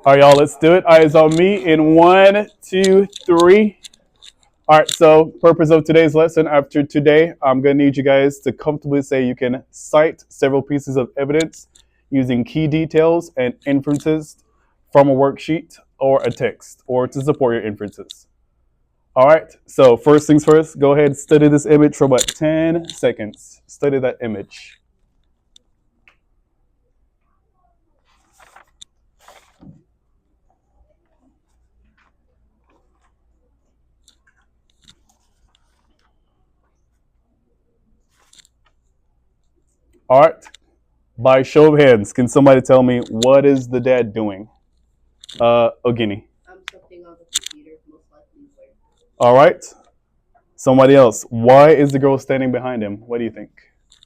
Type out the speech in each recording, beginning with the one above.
All right, y'all, let's do it. Eyes on me in 1, 2, 3. All right, so purpose of today's lesson, after today, I'm going to need you guys to comfortably say you can cite several pieces of evidence using key details and inferences from a worksheet or a text or to support your inferences. All right, so first things first, go ahead and study this image for about 10 seconds. Study that image. All right, by show of hands, can somebody tell me what is the dad doing? Ogini. All right, somebody else. Why is the girl standing behind him? What do you think?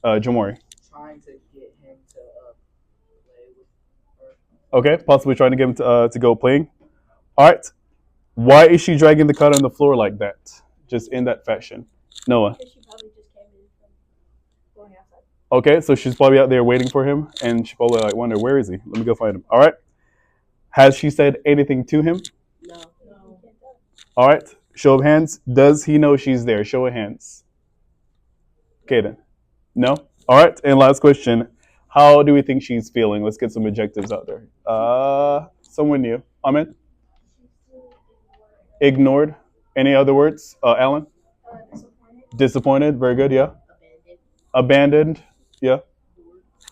Jamori. Trying to get him to play with her. Okay, possibly trying to get him to go playing. All right, why is she dragging the cut on the floor like that? Just in that fashion. Noah. Because she probably just came in from going outside. Okay, so she's probably out there waiting for him, and she probably like wonder where is he? Let me go find him. All right. Has she said anything to him? No. All right. Show of hands. Does he know she's there? Show of hands. Okay then. No. All right. And last question. How do we think she's feeling? Let's get some adjectives out there. Someone new. Amen. Ignored. Any other words? Alan. Disappointed. Disappointed. Very good. Yeah. Abandoned. Abandoned. Yeah.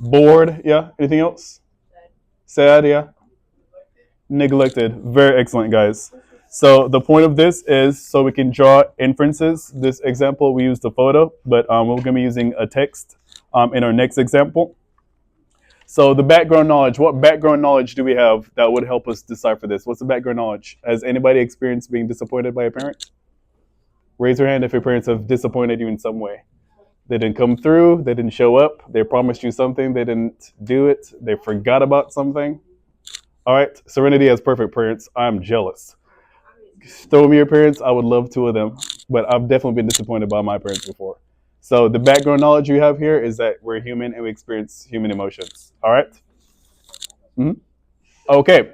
Bored. Yeah. Anything else? Sad. Yeah. Neglected. Very excellent, guys. So the point of this is so we can draw inferences. This example, we used a photo, but we're going to be using a text in our next example. So the background knowledge, what background knowledge do we have that would help us decipher this? What's the background knowledge? Has anybody experienced being disappointed by a parent? Raise your hand if your parents have disappointed you in some way. They didn't come through, they didn't show up, they promised you something, they didn't do it, they forgot about something. All right, Serenity has perfect parents. I'm jealous. Throw me your parents, I would love two of them, but I've definitely been disappointed by my parents before. So the background knowledge you have here is that we're human and we experience human emotions. All right? Mm-hmm. Okay.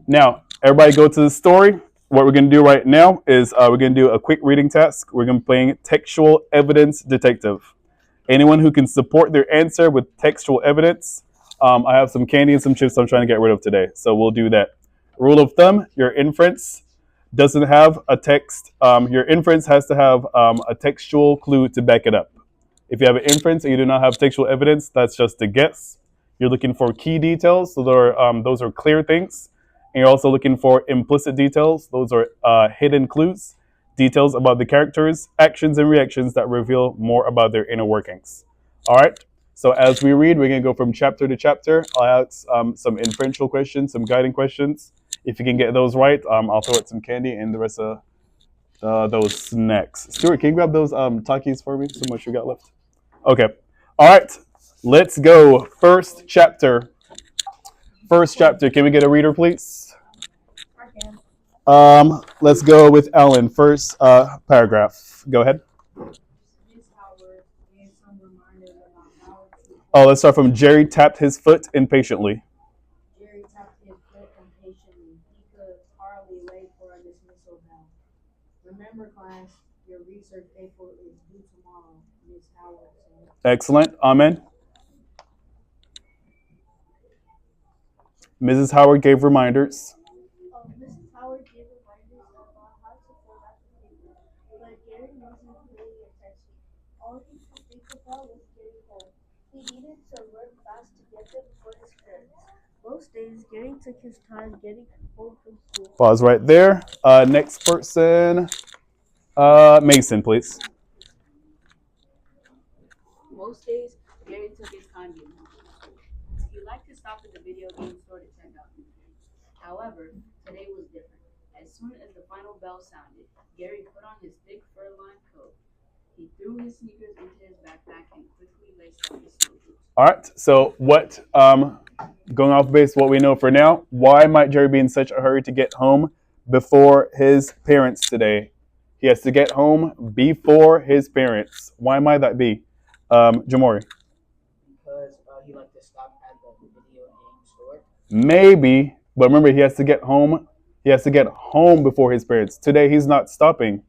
Now, everybody go to the story. What we're going to do right now is we're going to do a quick reading task. We're going to be playing textual evidence detective. Anyone who can support their answer with textual evidence, I have some candy and some chips I'm trying to get rid of today. So we'll do that. Rule of thumb, your inference doesn't have a text. Your inference has to have a textual clue to back it up. If you have an inference and you do not have textual evidence, that's just a guess. You're looking for key details, so those are clear things. And you're also looking for implicit details. Those are hidden clues, details about the characters, actions, and reactions that reveal more about their inner workings. All right. So as we read, we're going to go from chapter to chapter. I'll ask some inferential questions, some guiding questions. If you can get those right, I'll throw out some candy and the rest of those snacks. Stuart, can you grab those Takis for me? So much you got left. Okay. All right. Let's go. First chapter. Can we get a reader, please? Let's go with Ellen. First paragraph. Go ahead. Oh, let's start from Jerry tapped his foot impatiently. Jerry tapped his foot impatiently. He could hardly wait for a dismissal bell. Remember, class, your research paper is due tomorrow, Miss Howard said. Excellent. Amen. Mrs. Howard gave reminders. Mrs. Howard gave reminders about how to fill out the paper, but Gary wasn't paying attention. All he could think about was getting home. He needed to run fast to get them before his parents. Most days, Gary took his time getting home from school. Pause right there. Next person. Mason, please. Most days, Gary took his time getting home from school. He liked to stop at the video game store to check out new games. However, today was different. As soon as the final bell sounded, Gary put on his thick fur-lined coat. He threw his sneakers into his backpack and quickly laced up his toe boots. All right. So what? Going off base, what we know for now. Why might Jerry be in such a hurry to get home before his parents today? He has to get home before his parents. Why might that be? Jamori. Because he liked to stop at the video game store. Maybe, But remember, he has to get home. He has to get home before his parents. Today, he's not stopping.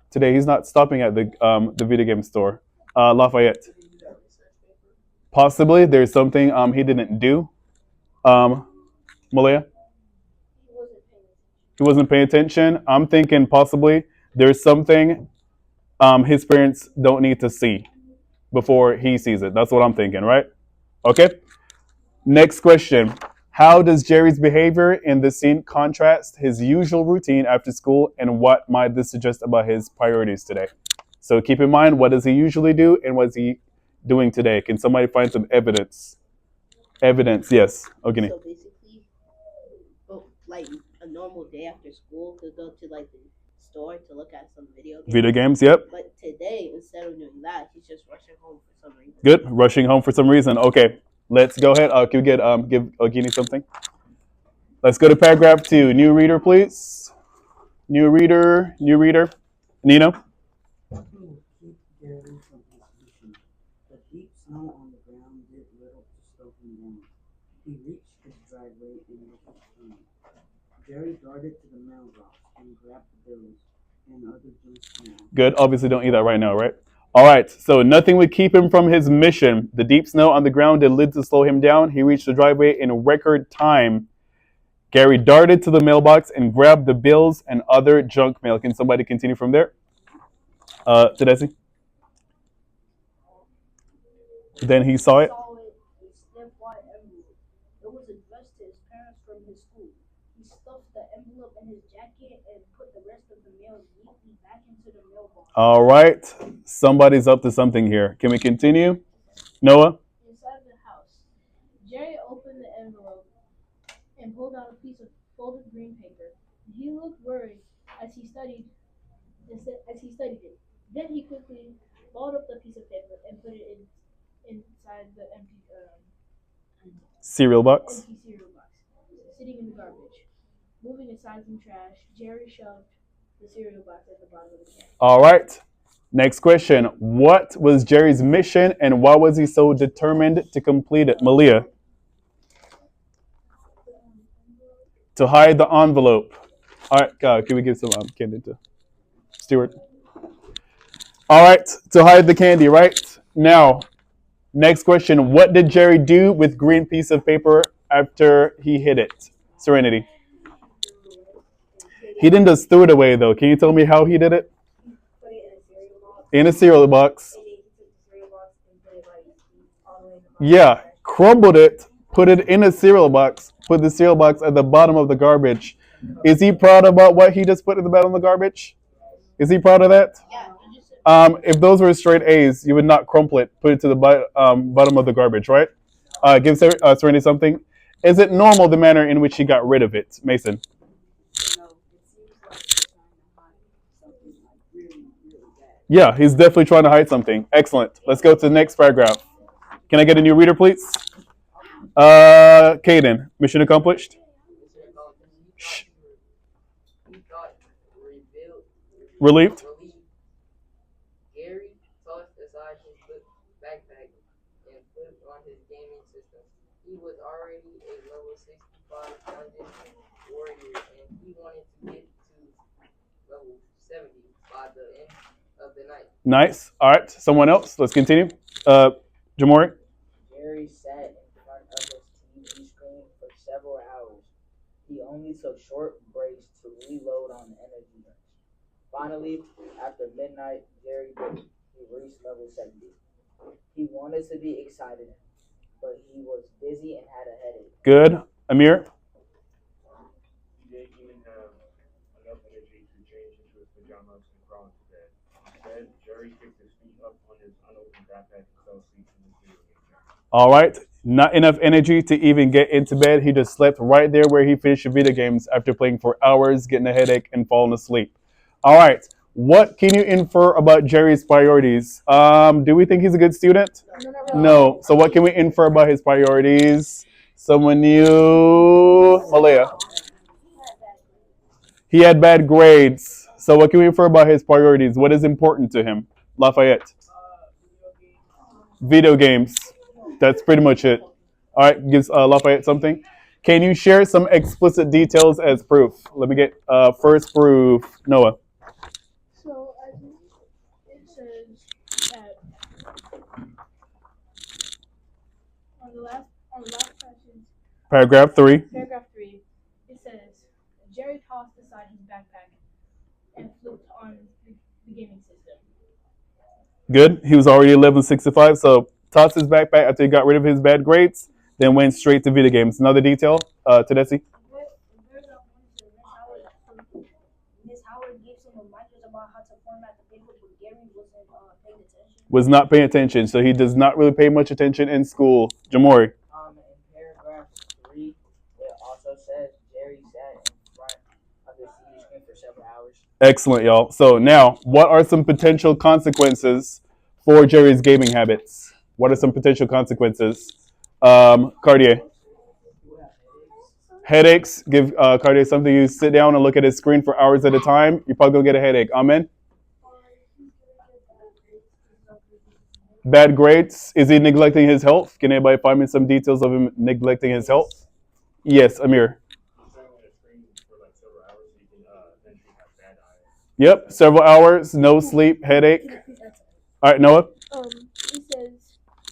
Today, he's not stopping at the video game store. Lafayette. Possibly, there's something he didn't do. Malia. He wasn't paying attention. I'm thinking possibly there's something his parents don't need to see before he sees it. That's what I'm thinking, right? Okay. Next question. How does Jerry's behavior in this scene contrast his usual routine after school, and what might this suggest about his priorities today? So keep in mind, what does he usually do and what is he doing today? Can somebody find some evidence? Evidence, yes. Okay. So basically, like a normal day after school, to go to like the store to look at some video games. Video games, yep. But today, instead of doing that, he's just rushing home for some reason. Good. Rushing home for some reason. Okay. Let's go ahead. Can we get give Ogini something? Let's go to paragraph 2. New reader, please. New reader. Nino. Nothing would keep Gary from his mission. The deep snow on the ground did little to slow him down. He reached his driveway and looked around. Jerry darted to the mailbox and grabbed the bills and other junk mail. Good. Obviously, don't eat that right now, right? All right. So nothing would keep him from his mission. The deep snow on the ground did little to slow him down. He reached the driveway in record time. Gary darted to the mailbox and grabbed the bills and other junk mail. Can somebody continue from there? Tedesi? Then he saw it. A stiff white envelope. It was addressed to his parents from his school. He stuffed the envelope in his jacket and put the rest of the mail neatly back into the mailbox. All right. Somebody's up to something here. Can we continue? Noah? Inside the house, Jerry opened the envelope and pulled out a piece of folded green paper. He looked worried as he studied it. Then he quickly balled up the piece of paper and put it inside the Cereal box. empty cereal box, sitting in the garbage. Moving aside some trash, Jerry shoved the cereal box at the bottom of the can. All right. Next question. What was Jerry's mission and why was he so determined to complete it? Malia? To hide the envelope. All right. Can we give some candy to Stuart? All right. To hide the candy, right? Now, next question. What did Jerry do with green piece of paper after he hid it? Serenity. He didn't just throw it away, though. Can you tell me how he did it? Put it in a cereal box. In a cereal box. And then he took the cereal box and put it like all the way in the bottom. Yeah. Crumbled it, put it in a cereal box, put the cereal box at the bottom of the garbage. Is he proud about what he just put at the bottom of the garbage? Is he proud of that? Yeah, you just said If those were straight A's, you would not crumple it, put it to the bottom of the garbage, right? Give Serenity something. Is it normal the manner in which he got rid of it, Mason? No, it seems like he's trying to hide something like really, really bad. Yeah, he's definitely trying to hide something. Excellent. Let's go to the next paragraph. Can I get a new reader, please? Caden, mission accomplished. Shh. he thought Relieved. Gary tossed aside his backpack and put on his gaming system. He was already a level 65 dungeon warrior, and he wanted to get to level 70 by the end of the night. Nice. All right. Someone else. Let's continue. Jamori. Jerry sat in front of his TV screen for several hours. He only took short breaks to reload on energy drinks. Finally, after midnight, Jerry did. He reached level 70. He wanted to be excited, but he was busy and had a headache. Good. Amir. He didn't even have enough energy to change into his pajamas and crawl into bed. Instead, Jerry kicked his feet up on his unopened backpack and fell asleep in his video game chair. All right. Not enough energy to even get into bed. He just slept right there where he finished the video games after playing for hours, getting a headache, and falling asleep. All right. What can you infer about Jerry's priorities? Do we think he's a good student? No. So what can we infer about his priorities? Someone new? Malaya. He had bad grades. So what can we infer about his priorities? What is important to him? Lafayette. Video games. That's pretty much it. All right, gives Lafayette something. Can you share some explicit details as proof? Let me get first proof. Noah. So it says that on the last question, Paragraph 3. paragraph 3, it says Jerry tossed aside his backpack and flipped on the gaming system. Good. He was already 1165, so tossed his backpack after he got rid of his bad grades, then went straight to video games. Another detail, Tedeschi? Miss Howard gave some reminders about how to format the paper, but Gary wasn't paying attention. Was not paying attention, so he does not really pay much attention in school. Jamori. In paragraph 3, it also says Jerry sat in front of the TV screen for several hours. Excellent, y'all. So now, what are some potential consequences for Jerry's gaming habits? What are some potential consequences? Cartier. Headaches. Give Cartier something. You sit down and look at his screen for hours at a time. You're probably gonna get a headache. Amen. Bad grades. Is he neglecting his health? Can anybody find me some details of him neglecting his health? Yes, Amir. Yep, several hours, no sleep, headache. All right, Noah. He says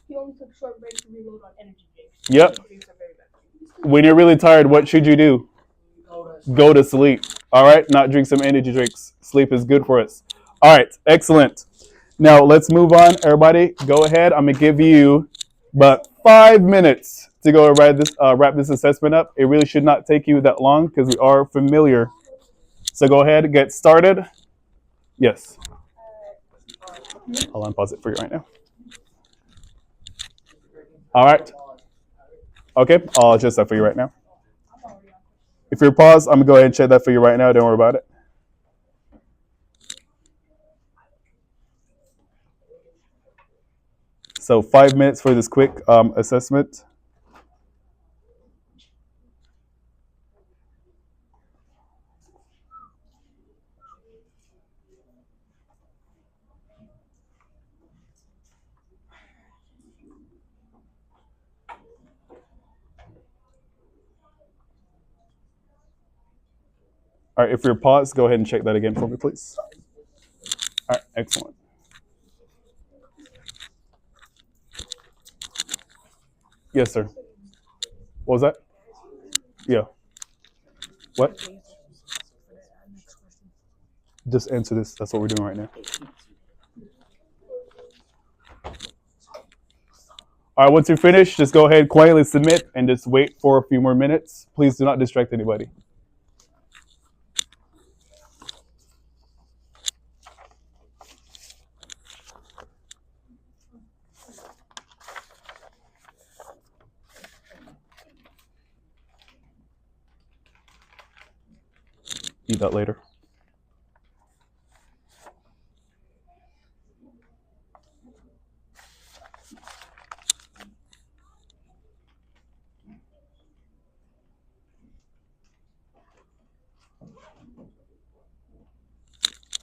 he only took short breaks to reload on energy drinks. Yep. When you're really tired, what should you do? Go to sleep. All right, not drink some energy drinks. Sleep is good for us. All right, excellent. Now let's move on. Everybody, go ahead. I'm gonna give you about 5 minutes to go wrap this assessment up. It really should not take you that long because we are familiar. So go ahead and get started. Yes. I'll unpause it for you right now. All right. Okay, I'll adjust that for you right now. If you're paused, I'm gonna go ahead and check that for you right now. Don't worry about it. So 5 minutes for this quick assessment. All right, if you're paused, go ahead and check that again for me, please. All right, excellent. Yes, sir. What was that? Yeah. What? Just answer this. That's what we're doing right now. All right, once you're finished, just go ahead, quietly submit, and just wait for a few more minutes. Please do not distract anybody. Eat that later.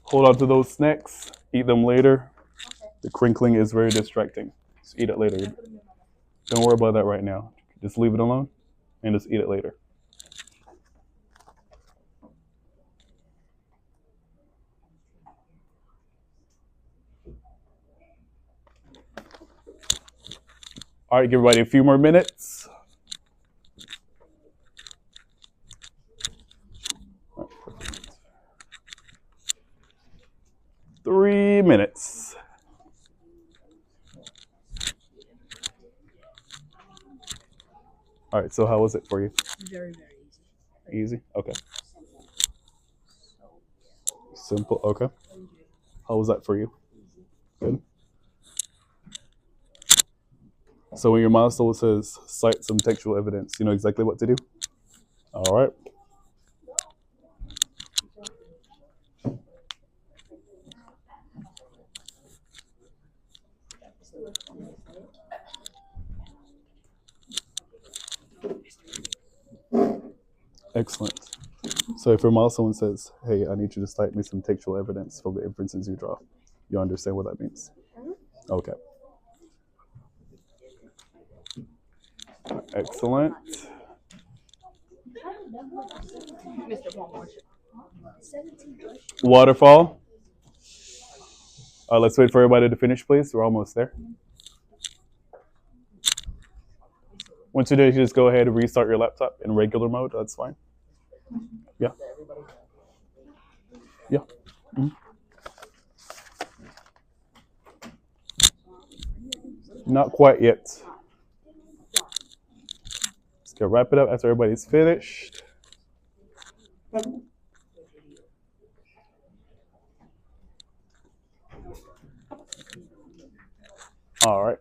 Hold on to those snacks. Eat them later. The crinkling is very distracting. Just eat it later. Don't worry about that right now. Just leave it alone and just eat it later. All right, give everybody a few more minutes. Right, 3 minutes. All right, so how was it for you? Very, very easy. Easy? Okay. Simple, okay. How was that for you? Good. So when your milestone says cite some textual evidence, you know exactly what to do? All right. Excellent. So if your milestone says, hey, I need you to cite me some textual evidence from the inferences you draw, you understand what that means? Okay. Excellent. Mr. Palmer. 17 questions. Waterfall. Let's wait for everybody to finish, please. We're almost there. Once you're done, you just go ahead and restart your laptop in regular mode. That's fine. Yeah. Yeah. Mhm. Not quite yet. Let's go wrap it up after everybody's finished. All right.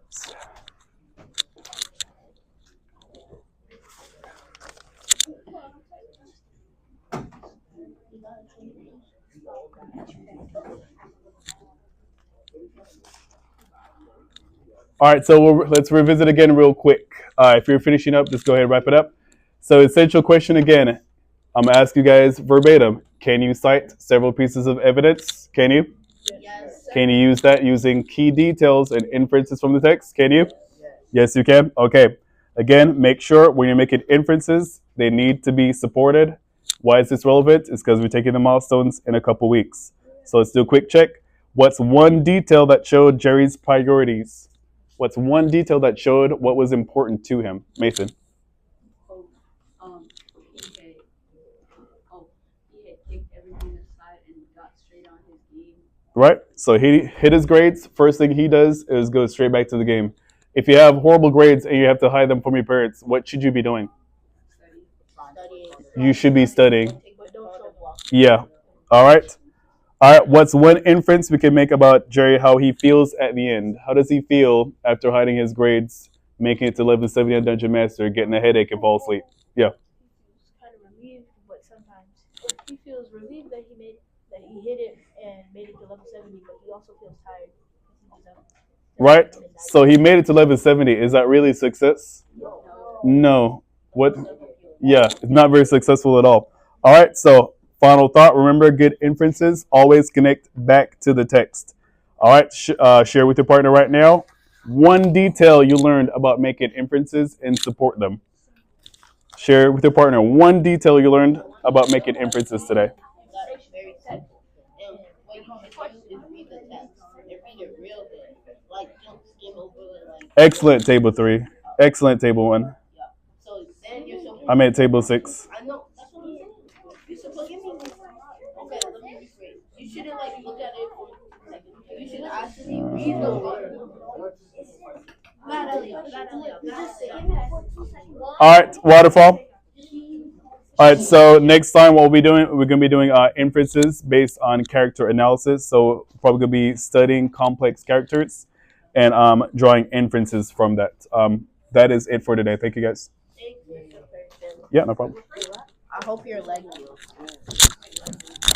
All right, so let's revisit again real quick. If you're finishing up, just go ahead and wrap it up. So, essential question again. I'm gonna ask you guys verbatim. Can you cite several pieces of evidence? Can you? Yes. Can you use that using key details and inferences from the text? Can you? Yes, you can. Okay. Again, make sure when you're making inferences, they need to be supported. Why is this relevant? It's because we're taking the milestones in a couple weeks. So let's do a quick check. What's one detail that showed Jerry's priorities? What's one detail that showed what was important to him? Mason. Oh, he had, he had kicked everything aside and got straight on his game. Right? So he hit his grades. First thing he does is go straight back to the game. If you have horrible grades and you have to hide them from your parents, what should you be doing? Studying. You should be studying. But don't show block. Yeah. All right. All right. What's one inference we can make about Jerry, how he feels at the end? How does he feel after hiding his grades, making it to level 70 on Dungeon Master, getting a headache and fall asleep? Yeah. He feels kind of relieved, but sometimes he feels relieved that he hit it and made it to level 70, but he also feels tired because he was up. Right? So he made it to level 70. Is that really success? No. What? Yeah, it's not very successful at all. All right, so final thought. Remember, good inferences always connect back to the text. All right, share with your partner right now one detail you learned about making inferences and support them. Share with your partner one detail you learned about making inferences today. That is very technical. And what you can do is read the text and read it real good. Like, don't skim over it. Like, Excellent, table 3. Excellent, table 1. so then you're supposed I'm at table 6. I know. That's what I'm saying. You're supposed to give me. Okay, let me rephrase. You shouldn't like look at it for a second. You should actually read the word. All right, waterfall. All right, so next time what we're going to be doing inferences based on character analysis. So probably going to be studying complex characters and drawing inferences from that. That is it for today. Thank you, guys. Yeah, no problem. I hope your leg heals.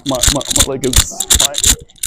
My leg is fine.